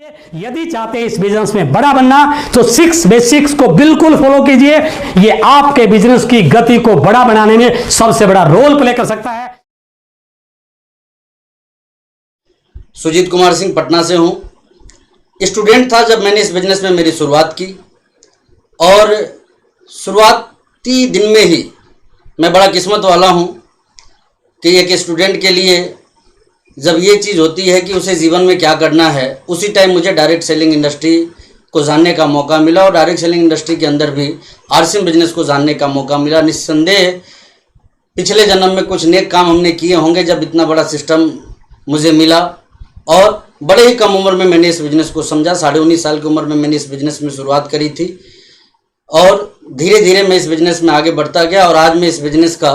यदि चाहते हैं इस बिजनेस में बड़ा बनना तो 6 बेसिक्स को बिल्कुल फॉलो कीजिए। ये आपके बिजनेस की गति को बड़ा बनाने में सबसे बड़ा रोल प्ले कर सकता है। सुजीत कुमार सिंह पटना से हूँ। स्टूडेंट था जब मैंने इस बिजनेस में मेरी शुरुआत की और शुरुआती दिन में ही मैं बड़ा किस्मत वाला हूँ कि एक स्टूडेंट के लिए जब ये चीज़ होती है कि उसे जीवन में क्या करना है, उसी टाइम मुझे डायरेक्ट सेलिंग इंडस्ट्री को जानने का मौका मिला और डायरेक्ट सेलिंग इंडस्ट्री के अंदर भी आरसीएम बिजनेस को जानने का मौका मिला। निस्संदेह पिछले जन्म में कुछ नेक काम हमने किए होंगे जब इतना बड़ा सिस्टम मुझे मिला और बड़े ही कम उम्र में मैंने इस बिज़नेस को समझा। 19.5 साल की उम्र में मैंने इस बिज़नेस में शुरुआत करी थी और धीरे धीरे मैं इस बिज़नेस में आगे बढ़ता गया और आज मैं इस बिज़नेस का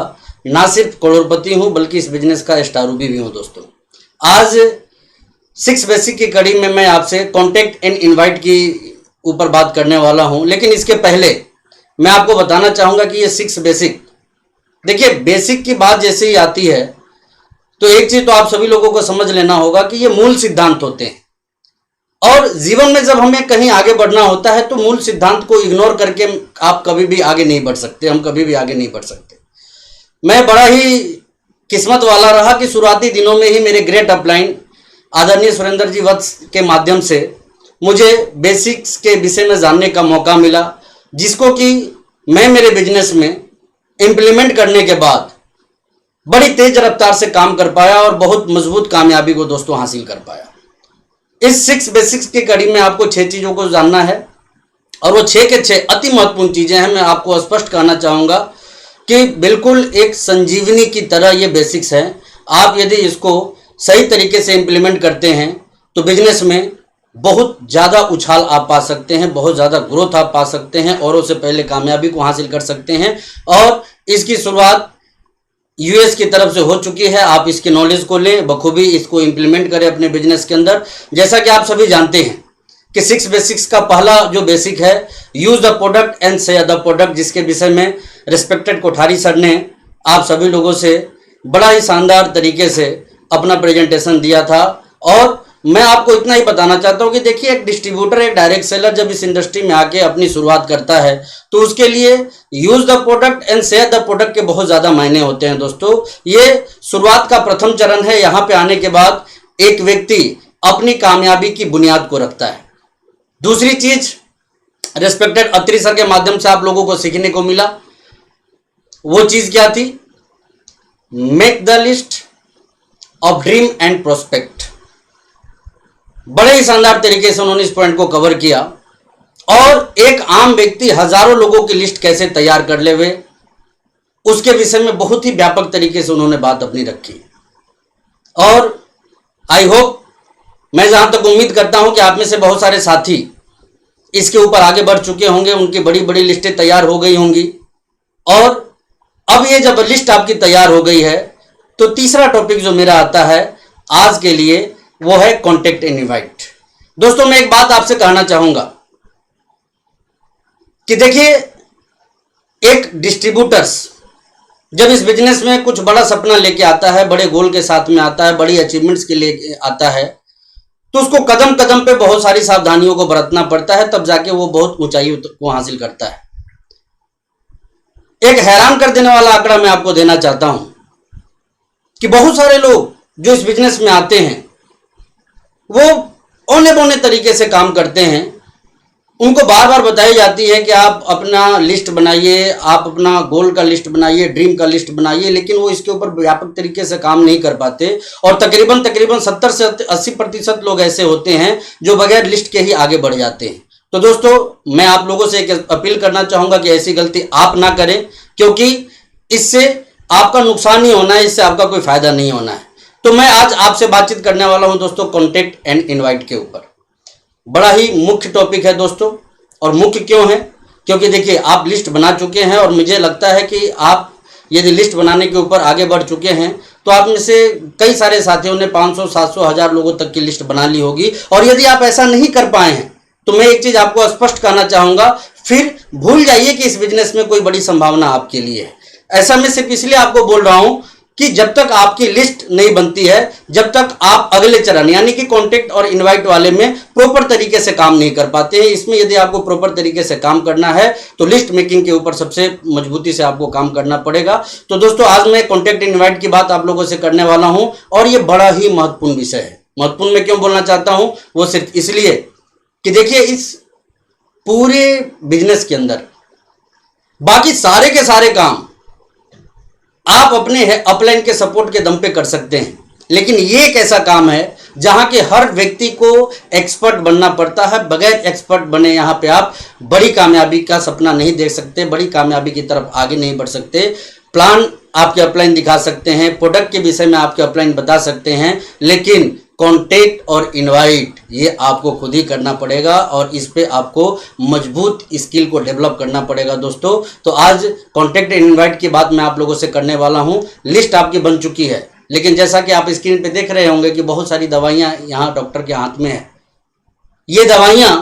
ना सिर्फ करोड़पति हूँ बल्कि इस बिज़नेस का स्टारूबी भी हूँ। दोस्तों, आज 6 बेसिक की कड़ी में मैं आपसे कॉन्टैक्ट एंड इनवाइट की ऊपर बात करने वाला हूँ, लेकिन इसके पहले मैं आपको बताना चाहूँगा कि ये 6 बेसिक, देखिए बेसिक की बात जैसे ही आती है तो एक चीज़ तो आप सभी लोगों को समझ लेना होगा कि ये मूल सिद्धांत होते हैं और जीवन में जब हमें कहीं आगे बढ़ना होता है तो मूल सिद्धांत को इग्नोर करके आप कभी भी आगे नहीं बढ़ सकते, हम कभी भी आगे नहीं बढ़ सकते। मैं बड़ा ही किस्मत वाला रहा कि शुरुआती दिनों में ही मेरे ग्रेट अपलाइन आदरणीय सुरेंद्र जी वत्स के माध्यम से मुझे बेसिक्स के विषय में जानने का मौका मिला, जिसको कि मैं मेरे बिजनेस में इम्प्लीमेंट करने के बाद बड़ी तेज रफ्तार से काम कर पाया और बहुत मजबूत कामयाबी को दोस्तों हासिल कर पाया। इस 6 बेसिक्स की कड़ी में आपको 6 चीज़ों को जानना है और वो 6 के 6 अति महत्वपूर्ण चीज़ें हैं। मैं आपको स्पष्ट कहना चाहूँगा कि बिल्कुल एक संजीवनी की तरह ये बेसिक्स हैं। आप यदि इसको सही तरीके से इम्प्लीमेंट करते हैं तो बिजनेस में बहुत ज़्यादा उछाल आप पा सकते हैं, बहुत ज़्यादा ग्रोथ आप पा सकते हैं, औरों से पहले कामयाबी को हासिल कर सकते हैं। और इसकी शुरुआत यूएस की तरफ से हो चुकी है। आप इसके नॉलेज को लें, बखूबी इसको इम्प्लीमेंट करें अपने बिजनेस के अंदर। जैसा कि आप सभी जानते हैं कि 6 बेसिक्स का पहला जो बेसिक है, use the product and share the product, जिसके विषय में रिस्पेक्टेड कोठारी सर ने आप सभी लोगों से बड़ा ही शानदार तरीके से अपना प्रेजेंटेशन दिया था। और मैं आपको इतना ही बताना चाहता हूं कि देखिए एक डिस्ट्रीब्यूटर, एक डायरेक्ट सेलर जब इस इंडस्ट्री में आके अपनी शुरुआत करता है तो उसके लिए use the product and share the product के बहुत ज़्यादा मायने होते हैं। दोस्तों, ये शुरुआत का प्रथम चरण है। यहाँ पे आने के बाद एक व्यक्ति अपनी कामयाबी की बुनियाद को रखता है। दूसरी चीज रिस्पेक्टेड अत्री सर के माध्यम से आप लोगों को सीखने को मिला, वो चीज क्या थी? Make the list of dream and prospect. बड़े ही शानदार तरीके से उन्होंने इस पॉइंट को कवर किया और एक आम व्यक्ति हजारों लोगों की लिस्ट कैसे तैयार कर ले वे, उसके विषय में बहुत ही व्यापक तरीके से उन्होंने बात अपनी रखी। और आई होप, मैं जहां तक उम्मीद करता हूं कि आप में से बहुत सारे साथी इसके ऊपर आगे बढ़ चुके होंगे, उनकी बड़ी बड़ी लिस्टें तैयार हो गई होंगी। और अब ये जब लिस्ट आपकी तैयार हो गई है तो तीसरा टॉपिक जो मेरा आता है आज के लिए वो है कॉन्टैक्ट एंड इनवाइट। दोस्तों, मैं एक बात आपसे कहना चाहूंगा कि देखिए एक डिस्ट्रीब्यूटर्स जब इस बिजनेस में कुछ बड़ा सपना लेके आता है, बड़े गोल के साथ में आता है, बड़ी अचीवमेंट्स के लिए आता है, तो उसको कदम कदम पे बहुत सारी सावधानियों को बरतना पड़ता है, तब जाके वो बहुत ऊंचाई को हासिल करता है। एक हैरान कर देने वाला आंकड़ा मैं आपको देना चाहता हूं कि बहुत सारे लोग जो इस बिजनेस में आते हैं वो औने बौने तरीके से काम करते हैं। उनको बार बार बताई जाती है कि आप अपना लिस्ट बनाइए, आप अपना गोल का लिस्ट बनाइए, ड्रीम का लिस्ट बनाइए, लेकिन वो इसके ऊपर व्यापक तरीके से काम नहीं कर पाते। और तकरीबन 70 से 80% लोग ऐसे होते हैं जो बगैर लिस्ट के ही आगे बढ़ जाते हैं। तो दोस्तों, मैं आप लोगों से एक अपील करना चाहूंगा कि ऐसी गलती आप ना करें, क्योंकि इससे आपका नुकसान ही होना है, इससे आपका कोई फायदा नहीं होना है। तो मैं आज आपसे बातचीत करने वाला हूं दोस्तों कॉन्टैक्ट एंड इनवाइट के ऊपर। बड़ा ही मुख्य टॉपिक है दोस्तों, और मुख्य क्यों है? क्योंकि देखिए आप लिस्ट बना चुके हैं और मुझे लगता है कि आप यदि लिस्ट बनाने के ऊपर आगे बढ़ चुके हैं तो आप में से कई सारे साथियों ने 500, 700, 1000 लोगों तक की लिस्ट बना ली होगी। और यदि आप ऐसा नहीं कर पाए हैं तो मैं एक चीज आपको स्पष्ट कहना चाहूंगा, फिर भूल जाइए कि इस बिजनेस में कोई बड़ी संभावना आपके लिए है। ऐसा मैं सिर्फ इसलिए आपको बोल रहा हूं कि जब तक आपकी लिस्ट नहीं बनती है, जब तक आप अगले चरण यानी कि कॉन्टेक्ट और इनवाइट वाले में प्रॉपर तरीके से काम नहीं कर पाते हैं। इसमें यदि आपको प्रॉपर तरीके से काम करना है तो लिस्ट मेकिंग के ऊपर सबसे मजबूती से आपको काम करना पड़ेगा। तो दोस्तों, आज मैं कॉन्टेक्ट इनवाइट की बात आप लोगों से करने वाला हूं और ये बड़ा ही महत्वपूर्ण विषय है। महत्वपूर्ण मैं क्यों बोलना चाहता हूं, वो सिर्फ इसलिए कि देखिए, इस पूरे बिजनेस के अंदर बाकी सारे के सारे काम आप अपने अपलाइन के सपोर्ट के दम पे कर सकते हैं, लेकिन ये एक ऐसा काम है जहां के हर व्यक्ति को एक्सपर्ट बनना पड़ता है। बगैर एक्सपर्ट बने यहां पे आप बड़ी कामयाबी का सपना नहीं देख सकते, बड़ी कामयाबी की तरफ आगे नहीं बढ़ सकते। प्लान आपके अपलाइन दिखा सकते हैं, प्रोडक्ट के विषय में आपके अपलाइन बता सकते हैं, लेकिन कॉन्टेक्ट और इनवाइट ये आपको खुद ही करना पड़ेगा और इस पे आपको मजबूत स्किल को डेवलप करना पड़ेगा दोस्तों। तो आज कॉन्टेक्ट एंड इनवाइट की बात मैं आप लोगों से करने वाला हूं। लिस्ट आपकी बन चुकी है, लेकिन जैसा कि आप स्क्रीन पे देख रहे होंगे कि बहुत सारी दवाइयां यहाँ डॉक्टर के हाथ में है। ये दवाइयां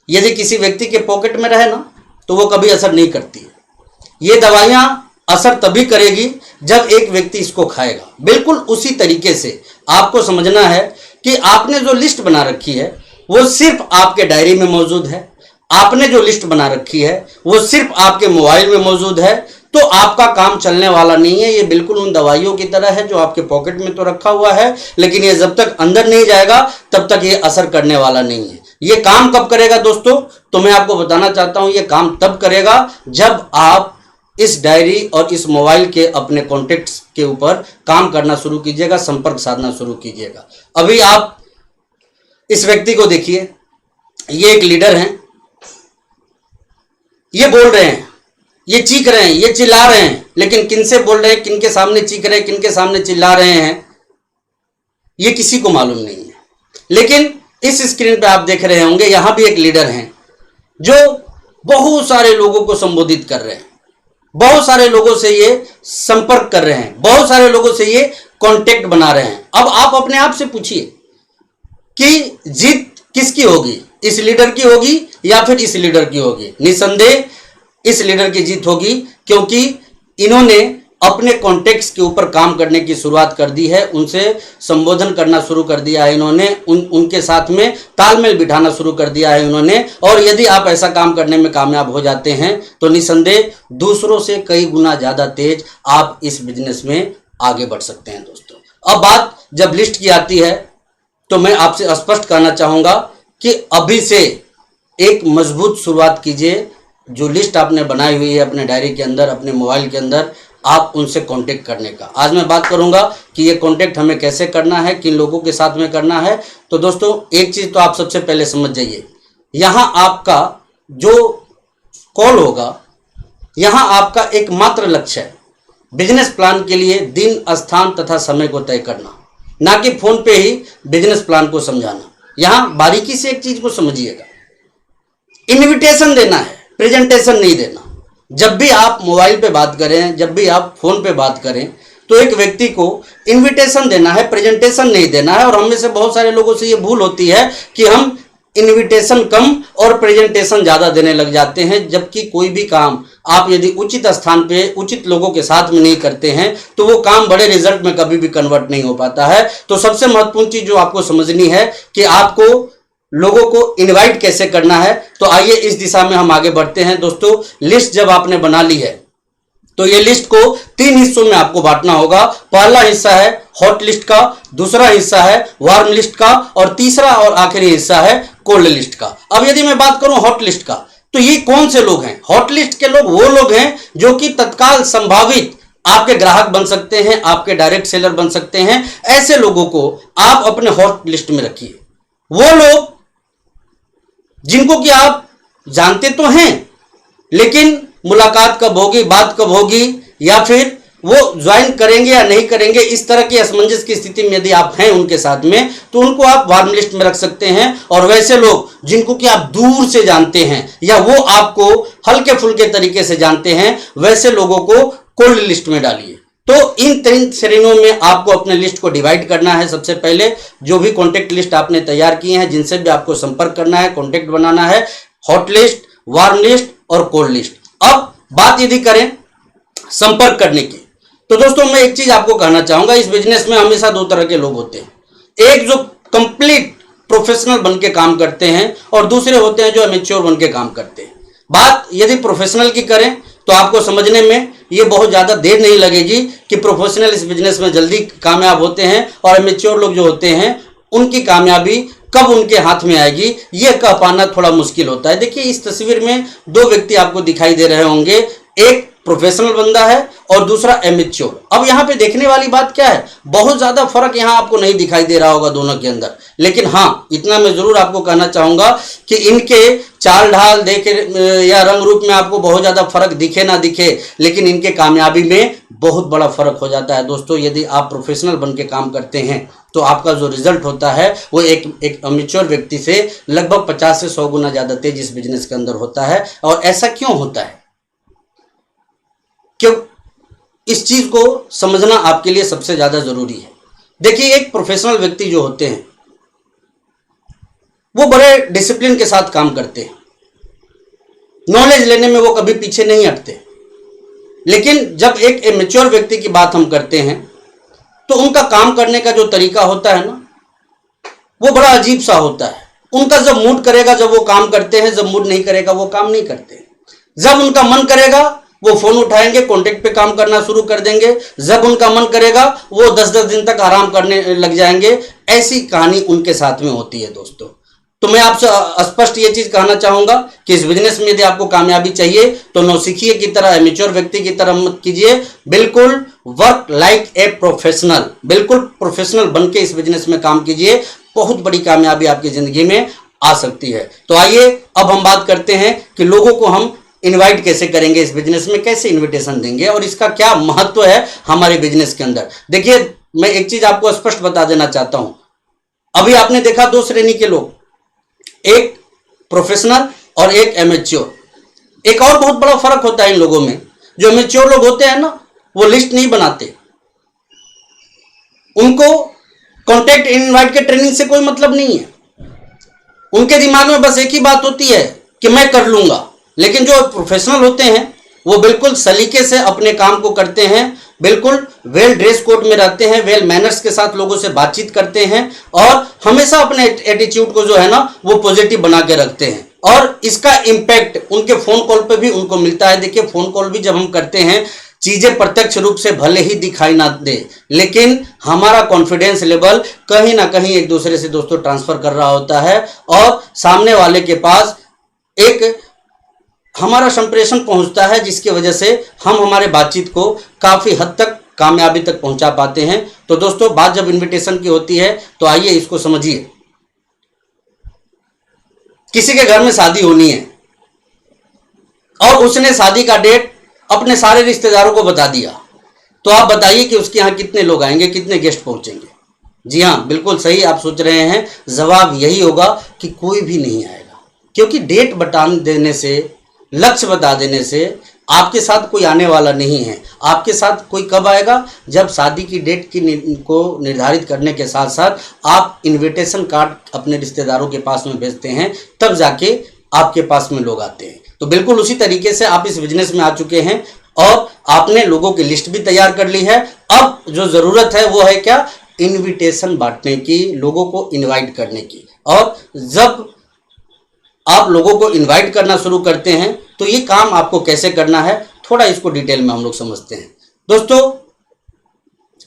यदि किसी व्यक्ति के पॉकेट में रहे ना तो वो कभी असर नहीं करती है। ये दवाइयां असर तभी करेगी जब एक व्यक्ति इसको खाएगा। बिल्कुल उसी तरीके से आपको समझना है कि आपने जो लिस्ट बना रखी है वो सिर्फ आपके डायरी में मौजूद है, आपने जो लिस्ट बना रखी है वो सिर्फ आपके मोबाइल में मौजूद है, तो आपका काम चलने वाला नहीं है। ये बिल्कुल उन दवाइयों की तरह है जो आपके पॉकेट में तो रखा हुआ है, लेकिन ये जब तक अंदर नहीं जाएगा तब तक ये असर करने वाला नहीं है। ये काम कब करेगा दोस्तों, तो मैं आपको बताना चाहता हूं, ये काम तब करेगा जब आप इस डायरी और इस मोबाइल के अपने कॉन्टेक्ट्स के ऊपर काम करना शुरू कीजिएगा, संपर्क साधना शुरू कीजिएगा। अभी आप इस व्यक्ति को देखिए, ये एक लीडर हैं, ये बोल रहे हैं, ये चीख रहे हैं, ये चिल्ला रहे हैं, लेकिन किन से बोल रहे हैं, किन के सामने चीख रहे हैं, किन के सामने चिल्ला रहे हैं, ये किसी को मालूम नहीं है। लेकिन इस स्क्रीन पे आप देख रहे होंगे, यहां भी एक लीडर हैं जो बहुत सारे लोगों को संबोधित कर रहे हैं, बहुत सारे लोगों से ये संपर्क कर रहे हैं, बहुत सारे लोगों से ये कांटेक्ट बना रहे हैं। अब आप अपने आप से पूछिए कि जीत किसकी होगी, इस लीडर की होगी या फिर इस लीडर की होगी। निसंदेह इस लीडर की जीत होगी, क्योंकि इन्होंने अपने कॉन्टेक्ट्स के ऊपर काम करने की शुरुआत कर दी है, उनसे संबोधन करना शुरू कर दिया है इन्होंने, उनके साथ में तालमेल बिठाना शुरू कर दिया है इन्होंने। और यदि आप ऐसा काम करने में कामयाब हो जाते हैं तो निसंदेह दूसरों से कई गुना ज़्यादा तेज आप इस बिजनेस में आगे बढ़ सकते हैं दोस्तों। अब बात जब लिस्ट की आती है तो मैं आपसे स्पष्ट कहना चाहूँगा कि अभी से एक मजबूत शुरुआत कीजिए। जो लिस्ट आपने बनाई हुई है अपने डायरी के अंदर, अपने मोबाइल के अंदर, आप उनसे कांटेक्ट करने का। आज मैं बात करूंगा कि ये कांटेक्ट हमें कैसे करना है, किन लोगों के साथ में करना है। तो दोस्तों, एक चीज़ तो आप सबसे पहले समझ जाइए, यहाँ आपका जो कॉल होगा, यहाँ आपका एकमात्र लक्ष्य है बिजनेस प्लान के लिए दिन, स्थान तथा समय को तय करना, ना कि फोन पे ही बिजनेस प्लान को समझाना। यहाँ बारीकी से एक चीज़ को समझिएगा, इन्विटेशन देना है, प्रेजेंटेशन नहीं देना। जब भी आप मोबाइल पे बात करें, जब भी आप फोन पे बात करें, तो एक व्यक्ति को इनविटेशन देना है, प्रेजेंटेशन नहीं देना है। और हम में से बहुत सारे लोगों से ये भूल होती है कि हम इनविटेशन कम और प्रेजेंटेशन ज़्यादा देने लग जाते हैं, जबकि कोई भी काम आप यदि उचित स्थान पे उचित लोगों के साथ में नहीं करते हैं तो वो काम बड़े रिजल्ट में कभी भी कन्वर्ट नहीं हो पाता है। तो सबसे महत्वपूर्ण चीज़ जो आपको समझनी है कि आपको लोगों को इनवाइट कैसे करना है। तो आइए इस दिशा में हम आगे बढ़ते हैं दोस्तों। लिस्ट जब आपने बना ली है तो ये लिस्ट को 3 हिस्सों में आपको बांटना होगा। पहला हिस्सा है हॉट लिस्ट का, दूसरा हिस्सा है वार्म लिस्ट का, और तीसरा और आखिरी हिस्सा है कोल्ड लिस्ट का। अब यदि मैं बात करूं हॉट लिस्ट का, तो ये कौन से लोग हैं? हॉट लिस्ट के लोग वो लोग हैं जो कि तत्काल संभावित आपके ग्राहक बन सकते हैं, आपके डायरेक्ट सेलर बन सकते हैं। ऐसे लोगों को आप अपने हॉट लिस्ट में रखिए। वो लोग जिनको कि आप जानते तो हैं, लेकिन मुलाकात कब होगी, बात कब होगी, या फिर वो ज्वाइन करेंगे या नहीं करेंगे, इस तरह की असमंजस की स्थिति में यदि आप हैं उनके साथ में, तो उनको आप वार्म लिस्ट में रख सकते हैं। और वैसे लोग जिनको कि आप दूर से जानते हैं या वो आपको हल्के फुल्के तरीके से जानते हैं, वैसे लोगों को कोल्ड लिस्ट में डालिए। तो इन 3 श्रेणियों में आपको अपने लिस्ट को डिवाइड करना है। सबसे पहले जो भी कॉन्टेक्ट लिस्ट आपने तैयार किए हैं, जिनसे भी आपको संपर्क करना है, कॉन्टेक्ट बनाना है, हॉट लिस्ट, वार्म लिस्ट और कोल्ड लिस्ट। अब बात यदि करें संपर्क करने की, तो दोस्तों मैं एक चीज आपको कहना चाहूंगा, इस बिजनेस में हमेशा दो तरह के लोग होते हैं। एक जो कंप्लीट प्रोफेशनल बन के काम करते हैं और दूसरे होते हैं जो अमेच्योर बन के काम करते हैं। बात यदि प्रोफेशनल की करें तो आपको समझने में ये बहुत ज़्यादा देर नहीं लगेगी कि प्रोफेशनल इस बिजनेस में जल्दी कामयाब होते हैं और अमेच्योर लोग जो होते हैं उनकी कामयाबी कब उनके हाथ में आएगी ये कह पाना थोड़ा मुश्किल होता है। देखिए इस तस्वीर में दो व्यक्ति आपको दिखाई दे रहे होंगे, एक प्रोफेशनल बंदा है और दूसरा एमेच्योर। अब यहाँ पे देखने वाली बात क्या है, बहुत ज्यादा फर्क यहाँ आपको नहीं दिखाई दे रहा होगा दोनों के अंदर, लेकिन हाँ इतना मैं जरूर आपको कहना चाहूंगा कि इनके चाल ढाल देखे या रंग रूप में आपको बहुत ज्यादा फर्क दिखे ना दिखे, लेकिन इनके कामयाबी में बहुत बड़ा फर्क हो जाता है। दोस्तों यदि आप प्रोफेशनल बन के काम करते हैं तो आपका जो रिजल्ट होता है वो एक अमेच्योर व्यक्ति से लगभग 50 से 100 गुना ज्यादा तेज इस बिजनेस के अंदर होता है। और ऐसा क्यों होता है, क्यों, इस चीज को समझना आपके लिए सबसे ज्यादा जरूरी है। देखिए एक प्रोफेशनल व्यक्ति जो होते हैं वो बड़े डिसिप्लिन के साथ काम करते हैं, नॉलेज लेने में वो कभी पीछे नहीं हटते। लेकिन जब एक मैच्योर व्यक्ति की बात हम करते हैं तो उनका काम करने का जो तरीका होता है ना वो बड़ा अजीब सा होता है। उनका जब मूड करेगा जब वो काम करते हैं, जब मूड नहीं करेगा वो काम नहीं करते। जब उनका मन करेगा वो फोन उठाएंगे, कॉन्टेक्ट पे काम करना शुरू कर देंगे। जब उनका मन करेगा वो 10-10 दिन तक आराम करने लग जाएंगे। ऐसी कहानी उनके साथ में होती है दोस्तों। तो मैं आपसे स्पष्ट ये चीज कहना चाहूंगा कि इस बिजनेस में यदि आपको कामयाबी चाहिए तो नौसिखिए की तरह, मैच्योर व्यक्ति की तरह मत कीजिए, बिल्कुल वर्क लाइक ए प्रोफेशनल, बिल्कुल प्रोफेशनल बन के इस बिजनेस में काम कीजिए। बहुत बड़ी कामयाबी आपकी जिंदगी में आ सकती है। तो आइए अब हम बात करते हैं कि लोगों को हम इनवाइट कैसे करेंगे इस बिजनेस में, कैसे इनविटेशन देंगे और इसका क्या महत्व है हमारे बिजनेस के अंदर। देखिए मैं एक चीज आपको स्पष्ट बता देना चाहता हूं। अभी आपने देखा दो श्रेणी के लोग, एक प्रोफेशनल और एक एमेच्योर। एक और बहुत बड़ा फर्क होता है इन लोगों में। जो एमेच्योर लोग होते हैं ना वो लिस्ट नहीं बनाते, उनको कॉन्टेक्ट इनवाइट के ट्रेनिंग से कोई मतलब नहीं है। उनके दिमाग में बस एक ही बात होती है कि मैं कर लूंगा। लेकिन जो प्रोफेशनल होते हैं वो बिल्कुल सलीके से अपने काम को करते हैं, बिल्कुल वेल ड्रेस कोड में रहते हैं, वेल मैनर्स के साथ लोगों से बातचीत करते हैं और हमेशा अपने एटीट्यूड को जो है ना वो पॉजिटिव बना के रखते हैं। और इसका इम्पैक्ट उनके फोन कॉल पे भी उनको मिलता है। देखिए फोन कॉल भी जब हम करते हैं, चीजें प्रत्यक्ष रूप से भले ही दिखाई ना दे, लेकिन हमारा कॉन्फिडेंस लेवल कहीं ना कहीं एक दूसरे से दोस्तों ट्रांसफर कर रहा होता है और सामने वाले के पास एक हमारा संप्रेषण पहुंचता है, जिसकी वजह से हम हमारे बातचीत को काफी हद तक कामयाबी तक पहुंचा पाते हैं। तो दोस्तों बात जब इनविटेशन की होती है तो आइए इसको समझिए। किसी के घर में शादी होनी है और उसने शादी का डेट अपने सारे रिश्तेदारों को बता दिया, तो आप बताइए कि उसके यहां कितने लोग आएंगे, कितने गेस्ट पहुंचेंगे। जी हाँ, बिल्कुल सही आप सोच रहे हैं, जवाब यही होगा कि कोई भी नहीं आएगा। क्योंकि डेट बता देने से, लक्ष्य बता देने से आपके साथ कोई आने वाला नहीं है। आपके साथ कोई कब आएगा, जब शादी की डेट को निर्धारित करने के साथ साथ आप इनविटेशन कार्ड अपने रिश्तेदारों के पास में भेजते हैं, तब जाके आपके पास में लोग आते हैं। तो बिल्कुल उसी तरीके से आप इस बिजनेस में आ चुके हैं और आपने लोगों की लिस्ट भी तैयार कर ली है। अब जो जरूरत है वो है क्या, इनविटेशन बांटने की, लोगों को इनवाइट करने की। और जब आप लोगों को इनवाइट करना शुरू करते हैं तो ये काम आपको कैसे करना है, थोड़ा इसको डिटेल में हम लोग समझते हैं। दोस्तों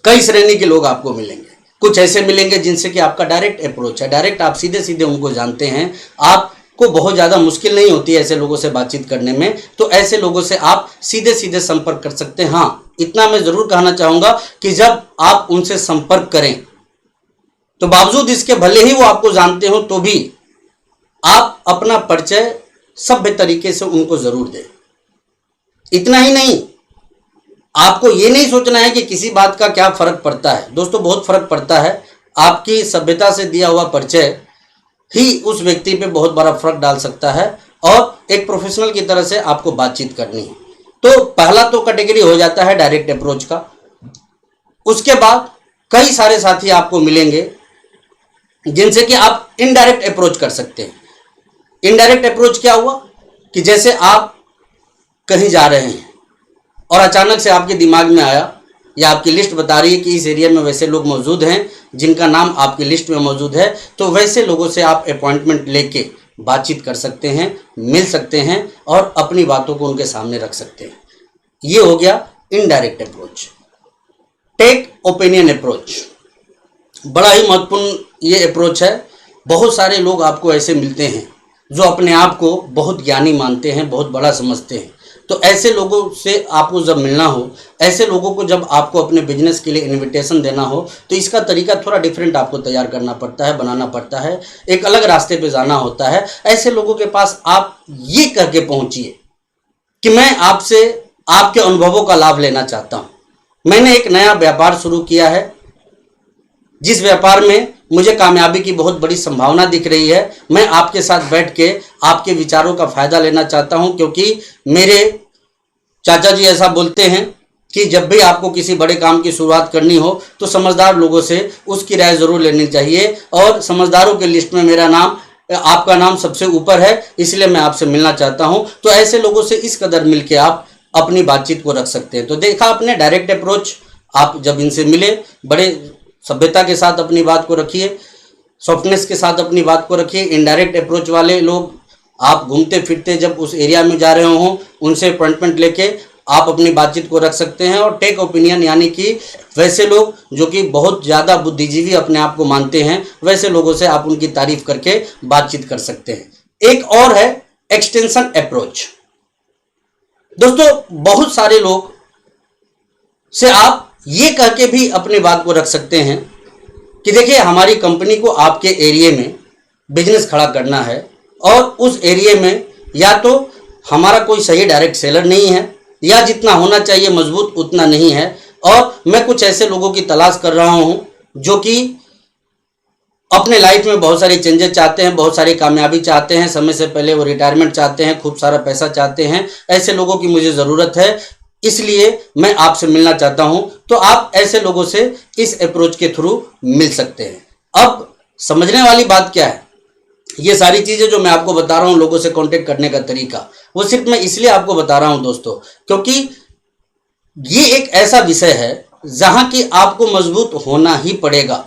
कई श्रेणी के लोग आपको मिलेंगे। कुछ ऐसे मिलेंगे जिनसे कि आपका डायरेक्ट अप्रोच है, डायरेक्ट आप सीधे सीधे उनको जानते हैं, आपको बहुत ज़्यादा मुश्किल नहीं होती है ऐसे लोगों से बातचीत करने में। तो ऐसे लोगों से आप सीधे सीधे संपर्क कर सकते हैं। हाँ इतना मैं ज़रूर कहना चाहूँगा कि जब आप उनसे संपर्क करें तो बावजूद इसके भले ही वो आपको जानते हो तो भी आप अपना परिचय सभ्य तरीके से उनको जरूर दें। इतना ही नहीं, आपको ये नहीं सोचना है कि किसी बात का क्या फर्क पड़ता है। दोस्तों बहुत फर्क पड़ता है। आपकी सभ्यता से दिया हुआ परिचय ही उस व्यक्ति पे बहुत बड़ा फर्क डाल सकता है और एक प्रोफेशनल की तरह से आपको बातचीत करनी है। तो पहला तो कैटेगरी हो जाता है डायरेक्ट अप्रोच का। उसके बाद कई सारे साथी आपको मिलेंगे जिनसे कि आप इनडायरेक्ट अप्रोच कर सकते हैं। इनडायरेक्ट अप्रोच क्या हुआ कि जैसे आप कहीं जा रहे हैं और अचानक से आपके दिमाग में आया या आपकी लिस्ट बता रही है कि इस एरिया में वैसे लोग मौजूद हैं जिनका नाम आपकी लिस्ट में मौजूद है, तो वैसे लोगों से आप अपॉइंटमेंट लेके बातचीत कर सकते हैं, मिल सकते हैं और अपनी बातों को उनके सामने रख सकते हैं। ये हो गया indirect approach. Take opinion approach बड़ा ही महत्वपूर्ण ये अप्रोच है। बहुत सारे लोग आपको ऐसे मिलते हैं जो अपने आप को बहुत ज्ञानी मानते हैं, बहुत बड़ा समझते हैं। तो ऐसे लोगों से आपको जब मिलना हो, ऐसे लोगों को जब आपको अपने बिजनेस के लिए इनविटेशन देना हो, तो इसका तरीका थोड़ा डिफरेंट आपको तैयार करना पड़ता है, बनाना पड़ता है, एक अलग रास्ते पे जाना होता है। ऐसे लोगों के पास आप ये कह के पहुंचिए कि मैं आपसे आपके अनुभवों का लाभ लेना चाहता हूँ। मैंने एक नया व्यापार शुरू किया है, जिस व्यापार में मुझे कामयाबी की बहुत बड़ी संभावना दिख रही है। मैं आपके साथ बैठ के आपके विचारों का फायदा लेना चाहता हूं, क्योंकि मेरे चाचा जी ऐसा बोलते हैं कि जब भी आपको किसी बड़े काम की शुरुआत करनी हो तो समझदार लोगों से उसकी राय जरूर लेनी चाहिए, और समझदारों की लिस्ट में मेरा नाम, आपका नाम सबसे ऊपर है, इसलिए मैं आपसे मिलना चाहता हूं। तो ऐसे लोगों से इस कदर मिलके आप अपनी बातचीत को रख सकते हैं। तो देखा आपने डायरेक्ट अप्रोच, आप जब इनसे मिले बड़े सभ्यता के साथ अपनी बात को रखिए, सॉफ्टनेस के साथ अपनी बात को रखिए। इनडायरेक्ट अप्रोच वाले लोग, आप घूमते फिरते जब उस एरिया में जा रहे हो, उनसे अपॉइंटमेंट लेके आप अपनी बातचीत को रख सकते हैं। और टेक ओपिनियन यानी कि वैसे लोग जो कि बहुत ज़्यादा बुद्धिजीवी अपने आप को मानते हैं, वैसे लोगों से आप उनकी तारीफ करके बातचीत कर सकते हैं। एक और है एक्सटेंशन अप्रोच। दोस्तों, बहुत सारे लोग से आप ये कह के भी अपनी बात को रख सकते हैं कि देखिए, हमारी कंपनी को आपके एरिया में बिजनेस खड़ा करना है, और उस एरिया में या तो हमारा कोई सही डायरेक्ट सेलर नहीं है, या जितना होना चाहिए मजबूत उतना नहीं है, और मैं कुछ ऐसे लोगों की तलाश कर रहा हूं जो कि अपने लाइफ में बहुत सारी चेंजेस चाहते हैं, बहुत सारी कामयाबी चाहते हैं, समय से पहले वो रिटायरमेंट चाहते हैं, खूब सारा पैसा चाहते हैं। ऐसे लोगों की मुझे ज़रूरत है, इसलिए मैं आपसे मिलना चाहता हूं। तो आप ऐसे लोगों से इस अप्रोच के थ्रू मिल सकते हैं। अब समझने वाली बात क्या है, ये सारी चीज़ें जो मैं आपको बता रहा हूं, लोगों से कांटेक्ट करने का तरीका, वो सिर्फ मैं इसलिए आपको बता रहा हूं दोस्तों, क्योंकि ये एक ऐसा विषय है जहां कि आपको मजबूत होना ही पड़ेगा।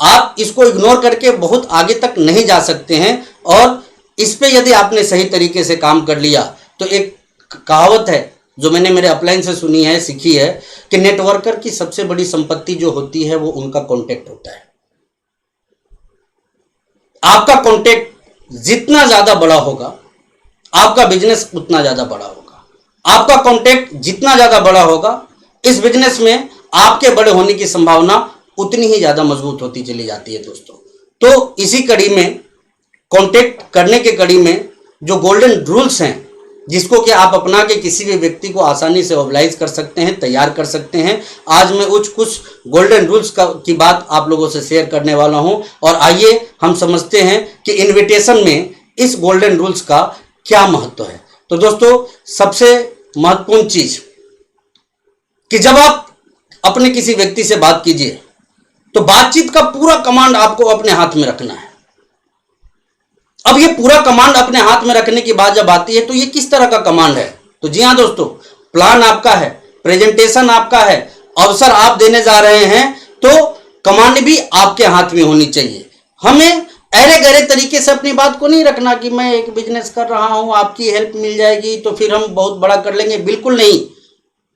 आप इसको इग्नोर करके बहुत आगे तक नहीं जा सकते हैं, और इस पे यदि आपने सही तरीके से काम कर लिया तो एक कहावत है जो मैंने मेरे अपलाइन से सुनी है, सीखी है, कि नेटवर्कर की सबसे बड़ी संपत्ति जो होती है वो उनका कांटेक्ट होता है। आपका कांटेक्ट जितना ज्यादा बड़ा होगा, आपका बिजनेस उतना ज्यादा बड़ा होगा। आपका कांटेक्ट जितना ज्यादा बड़ा होगा, इस बिजनेस में आपके बड़े होने की संभावना उतनी ही ज्यादा मजबूत होती चली जाती है दोस्तों। तो इसी कड़ी में, कांटेक्ट करने के कड़ी में जो गोल्डन रूल्स हैं, जिसको कि आप अपना के किसी भी व्यक्ति को आसानी से मोबिलाइज कर सकते हैं, तैयार कर सकते हैं, आज मैं कुछ गोल्डन रूल्स की बात आप लोगों से शेयर करने वाला हूं। और आइए हम समझते हैं कि इनविटेशन में इस गोल्डन रूल्स का क्या महत्व है। तो दोस्तों, सबसे महत्वपूर्ण चीज कि जब आप अपने किसी व्यक्ति से बात कीजिए तो बातचीत का पूरा कमांड आपको अपने हाथ में रखना है। अब ये पूरा कमांड अपने हाथ में रखने की बात जब आती है तो ये किस तरह का कमांड है? तो जी हाँ दोस्तों, प्लान आपका है, प्रेजेंटेशन आपका है, अवसर आप देने जा रहे हैं, तो कमांड भी आपके हाथ में होनी चाहिए। हमें अरे गहरे तरीके से अपनी बात को नहीं रखना कि मैं एक बिजनेस कर रहा हूं, आपकी हेल्प मिल जाएगी तो फिर हम बहुत बड़ा कर लेंगे। बिल्कुल नहीं,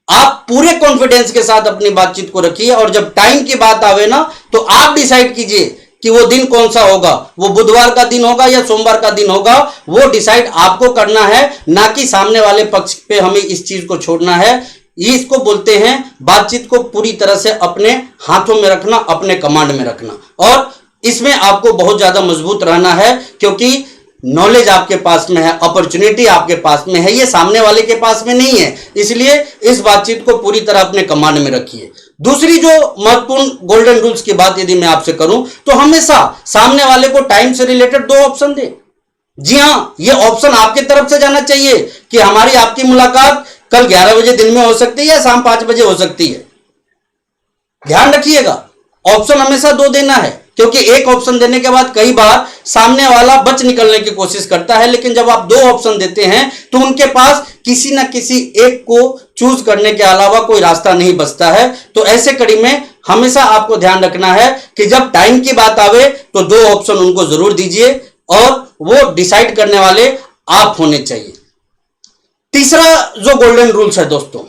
आप पूरे कॉन्फिडेंस के साथ अपनी बातचीत को रखिए, और जब टाइम की बात आवे ना तो आप डिसाइड कीजिए कि वो दिन कौन सा होगा, वो बुधवार का दिन होगा या सोमवार का दिन होगा, वो डिसाइड आपको करना है, ना कि सामने वाले पक्ष पे हमें इस चीज को छोड़ना है। ये इसको बोलते हैं बातचीत को पूरी तरह से अपने हाथों में रखना, अपने कमांड में रखना। और इसमें आपको बहुत ज्यादा मजबूत रहना है, क्योंकि नॉलेज आपके पास में है, अपॉर्चुनिटी आपके पास में है, ये सामने वाले के पास में नहीं है। इसलिए इस बातचीत को पूरी तरह अपने कमांड में रखिए। दूसरी जो महत्वपूर्ण गोल्डन रूल्स की बात यदि मैं आपसे करूं तो हमेशा सामने वाले को टाइम से रिलेटेड 2 ऑप्शन दे। जी हां, ये ऑप्शन आपके तरफ से जाना चाहिए कि हमारी आपकी मुलाकात कल 11 बजे दिन में हो सकती है या शाम 5 बजे हो सकती है। ध्यान रखिएगा, ऑप्शन हमेशा 2 देना है, क्योंकि एक ऑप्शन देने के बाद कई बार सामने वाला बच निकलने की कोशिश करता है, लेकिन जब आप 2 ऑप्शन देते हैं तो उनके पास किसी ना किसी एक को चूज करने के अलावा कोई रास्ता नहीं बचता है। तो ऐसे कड़ी में हमेशा आपको ध्यान रखना है कि जब टाइम की बात आवे तो 2 ऑप्शन उनको जरूर दीजिए और वो डिसाइड करने वाले आप होने चाहिए। तीसरा जो गोल्डन रूल्स है दोस्तों,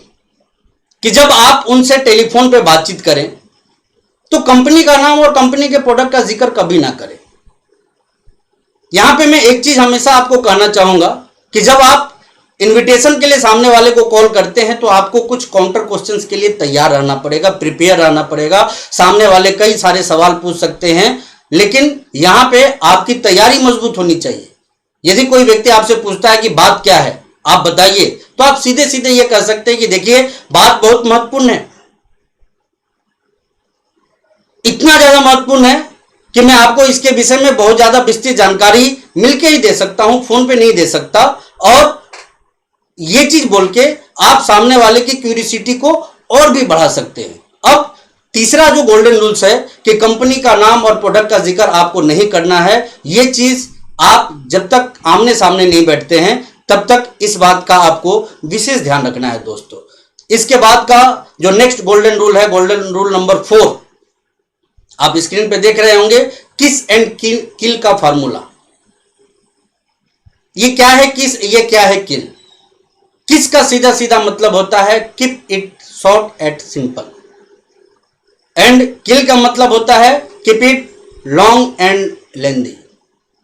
कि जब आप उनसे टेलीफोन पे बातचीत करें तो कंपनी का नाम और कंपनी के प्रोडक्ट का जिक्र कभी ना करें। यहां पे मैं एक चीज हमेशा आपको कहना चाहूंगा कि जब आप इनविटेशन के लिए सामने वाले को कॉल करते हैं तो आपको कुछ काउंटर क्वेश्चंस के लिए तैयार रहना पड़ेगा, प्रिपेयर रहना पड़ेगा। सामने वाले कई सारे सवाल पूछ सकते हैं, लेकिन यहां पे आपकी तैयारी मजबूत होनी चाहिए। यदि कोई व्यक्ति आपसे पूछता है कि बात क्या है, आप बताइए, तो आप सीधे सीधे ये कह सकते हैं कि देखिए बात बहुत महत्वपूर्ण है, इतना ज्यादा महत्वपूर्ण है कि मैं आपको इसके विषय में बहुत ज्यादा विस्तृत जानकारी मिलके ही दे सकता हूं, फोन पे नहीं दे सकता। और ये चीज बोल के आप सामने वाले की क्यूरियोसिटी को और भी बढ़ा सकते हैं। अब तीसरा जो गोल्डन रूल्स है कि कंपनी का नाम और प्रोडक्ट का जिक्र आपको नहीं करना है। ये चीज आप जब तक आमने सामने नहीं बैठते हैं तब तक इस बात का आपको विशेष ध्यान रखना है दोस्तों। इसके बाद का जो नेक्स्ट गोल्डन रूल है, गोल्डन रूल नंबर 4, आप स्क्रीन पे देख रहे होंगे, किस एंड किल का फॉर्मूला। ये क्या है किस, ये क्या है किल। किस का सीधा सीधा मतलब होता है keep it short and simple, and kill का मतलब होता है कीप इट लॉन्ग एंड लेंदी।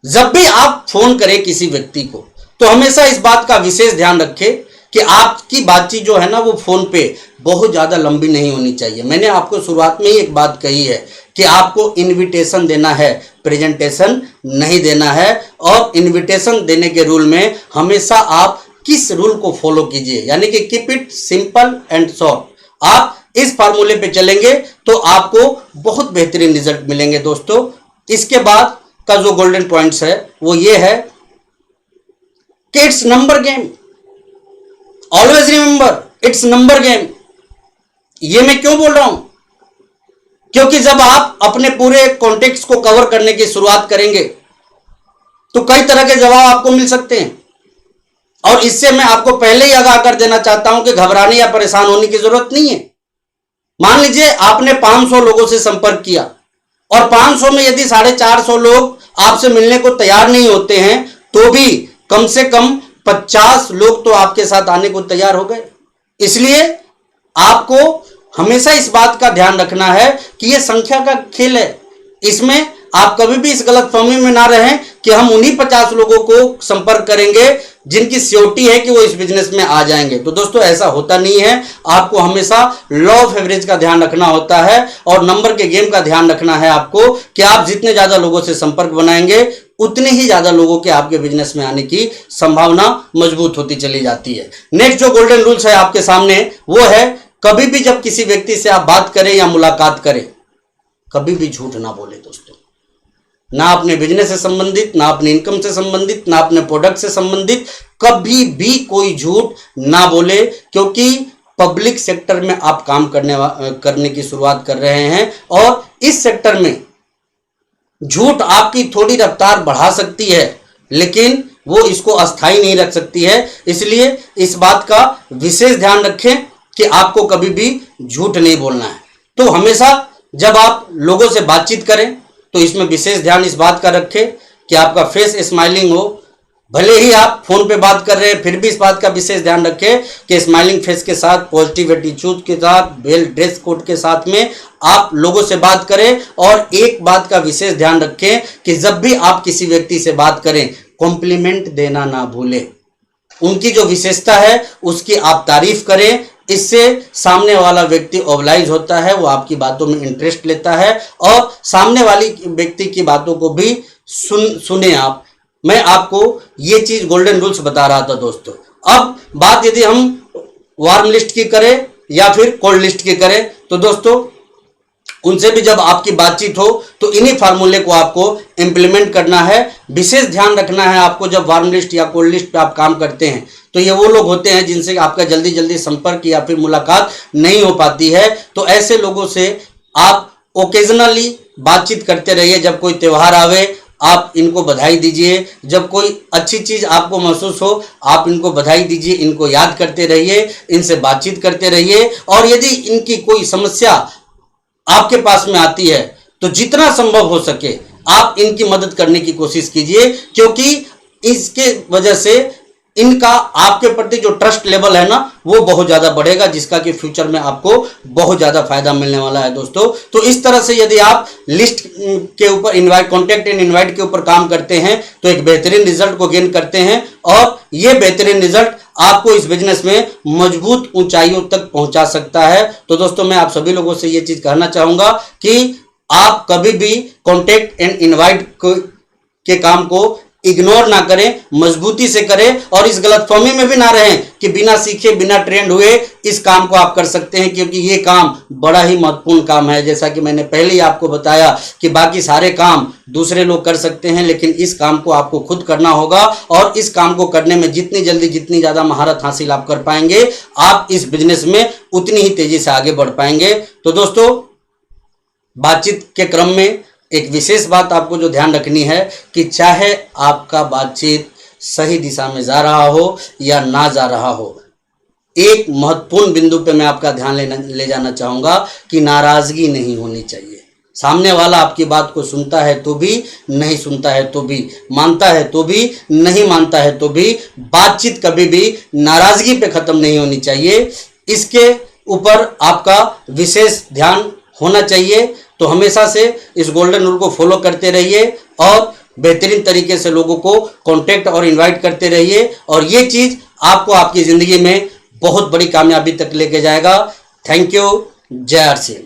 जब भी आप फोन करें किसी व्यक्ति को तो हमेशा इस बात का विशेष ध्यान रखें कि आपकी बातचीत जो है ना वो फोन पे बहुत ज्यादा लंबी नहीं होनी चाहिए। मैंने आपको शुरुआत में ही एक बात कही है कि आपको इनविटेशन देना है, प्रेजेंटेशन नहीं देना है। और इनविटेशन देने के रूल में हमेशा आप किस रूल को फॉलो कीजिए, यानी कि keep it simple and short. आप इस फार्मूले पे चलेंगे तो आपको बहुत बेहतरीन रिजल्ट मिलेंगे दोस्तों। इसके बाद का जो गोल्डन पॉइंट्स है वो ये है कि it's number game. Always remember it's number game. ये मैं क्यों बोल रहा हूं, क्योंकि जब आप अपने पूरे कॉन्टेक्स्ट को कवर करने की शुरुआत करेंगे तो कई तरह के जवाब आपको मिल सकते हैं। और इससे मैं आपको पहले ही आगाह कर देना चाहता हूं कि घबराने या परेशान होने की जरूरत नहीं है। मान लीजिए आपने 500 लोगों से संपर्क किया और 500 में यदि 450 लोग आपसे मिलने को तैयार नहीं होते हैं तो भी कम से कम 50 लोग तो आपके साथ आने को तैयार हो गए। इसलिए आपको हमेशा इस बात का ध्यान रखना है कि यह संख्या का खेल है। इसमें आप कभी भी इस गलतफहमी में ना रहें कि हम उन्हीं 50 लोगों को संपर्क करेंगे जिनकी श्योरिटी है कि वो इस बिजनेस में आ जाएंगे। तो दोस्तों ऐसा होता नहीं है। आपको हमेशा लॉ ऑफ एवरेज का ध्यान रखना होता है और नंबर के गेम का ध्यान रखना है आपको कि आप जितने ज्यादा लोगों से संपर्क बनाएंगे उतने ही ज्यादा लोगों के आपके बिजनेस में आने की संभावना मजबूत होती चली जाती है। नेक्स्ट जो गोल्डन रूल्स है आपके सामने वो है, कभी भी जब किसी व्यक्ति से आप बात करें या मुलाकात करें कभी भी झूठ ना बोले दोस्तों। ना अपने बिजनेस से संबंधित, ना अपने इनकम से संबंधित, ना अपने प्रोडक्ट से संबंधित कभी भी कोई झूठ ना बोले, क्योंकि पब्लिक सेक्टर में आप काम करने की शुरुआत कर रहे हैं और इस सेक्टर में झूठ आपकी थोड़ी रफ्तार बढ़ा सकती है लेकिन वो इसको अस्थायी नहीं रख सकती है। इसलिए इस बात का विशेष ध्यान रखें कि आपको कभी भी झूठ नहीं बोलना है। तो हमेशा जब आप लोगों से बातचीत करें तो इसमें विशेष ध्यान इस बात का रखें कि आपका फेस स्माइलिंग हो। भले ही आप फोन पे बात कर रहे हैं फिर भी इस बात का विशेष ध्यान रखें कि स्माइलिंग फेस के साथ, पॉजिटिव एटीट्यूड के साथ, वेल ड्रेस कोड के साथ में आप लोगों से बात करें। और एक बात का विशेष ध्यान रखें कि जब भी आप किसी व्यक्ति से बात करें कॉम्प्लीमेंट देना ना भूलें। उनकी जो विशेषता है उसकी आप तारीफ करें। इससे सामने वाला व्यक्ति ओबलाइज होता है, वो आपकी बातों में इंटरेस्ट लेता है और सामने वाली व्यक्ति की बातों को भी सुने आप। मैं आपको ये चीज गोल्डन रूल्स बता रहा था दोस्तों। अब बात यदि हम वार्म लिस्ट की करें या फिर कोल्ड लिस्ट की करें तो दोस्तों उनसे भी जब आपकी बातचीत हो तो इन्हीं फार्मूले को आपको इंप्लीमेंट करना है। विशेष ध्यान रखना है आपको जब वार्म लिस्ट या कोल्ड लिस्ट पे आप काम करते हैं तो ये वो लोग होते हैं जिनसे आपका जल्दी जल्दी संपर्क या फिर मुलाकात नहीं हो पाती है। तो ऐसे लोगों से आप ओकेजनली बातचीत करते रहिए। जब कोई त्यौहार आवे आप इनको बधाई दीजिए, जब कोई अच्छी चीज़ आपको महसूस हो आप इनको बधाई दीजिए, इनको याद करते रहिए, इनसे बातचीत करते रहिए। और यदि इनकी कोई समस्या आपके पास में आती है तो जितना संभव हो सके आप इनकी मदद करने की कोशिश कीजिए, क्योंकि इसके वजह से इनका आपके प्रति जो ट्रस्ट लेवल है ना वो बहुत ज़्यादा बढ़ेगा, जिसका कि फ्यूचर में आपको बहुत ज़्यादा फायदा मिलने वाला है दोस्तों। तो इस तरह से यदि आप लिस्ट के ऊपर इनवाइट, कॉन्टैक्ट एंड इनवाइट के ऊपर काम करते हैं तो एक बेहतरीन रिजल्ट को गेन करते हैं, और ये बेहतरीन रिजल्ट आपको इस बिजनेस में मजबूत ऊंचाइयों तक पहुंचा सकता है। तो दोस्तों मैं आप सभी लोगों से ये चीज़ कहना चाहूँगा कि आप कभी भी कॉन्टैक्ट एंड इनवाइट के काम को इग्नोर ना करें, मजबूती से करें, और इस गलतफहमी में भी ना रहें कि बिना सीखे बिना ट्रेंड हुए इस काम को आप कर सकते हैं, क्योंकि ये काम बड़ा ही महत्वपूर्ण काम है। जैसा कि मैंने पहले ही आपको बताया कि बाकी सारे काम दूसरे लोग कर सकते हैं, लेकिन इस काम को आपको खुद करना होगा, और इस काम को करने में जितनी जल्दी जितनी ज़्यादा महारत हासिल आप कर पाएंगे आप इस बिजनेस में उतनी ही तेज़ी से आगे बढ़ पाएंगे। तो दोस्तों बातचीत के क्रम में एक विशेष बात आपको जो ध्यान रखनी है कि चाहे आपका बातचीत सही दिशा में जा रहा हो या ना जा रहा हो, एक महत्वपूर्ण बिंदु पे मैं आपका ध्यान ले जाना चाहूँगा कि नाराज़गी नहीं होनी चाहिए। सामने वाला आपकी बात को सुनता है तो भी, नहीं सुनता है तो भी, मानता है तो भी, नहीं मानता है तो भी, बातचीत कभी भी नाराज़गी पे ख़त्म नहीं होनी चाहिए। इसके ऊपर आपका विशेष ध्यान होना चाहिए। तो हमेशा से इस गोल्डन रूल को फॉलो करते रहिए और बेहतरीन तरीके से लोगों को कांटेक्ट और इनवाइट करते रहिए, और ये चीज़ आपको आपकी ज़िंदगी में बहुत बड़ी कामयाबी तक लेके जाएगा। Thank you. जय आर सी।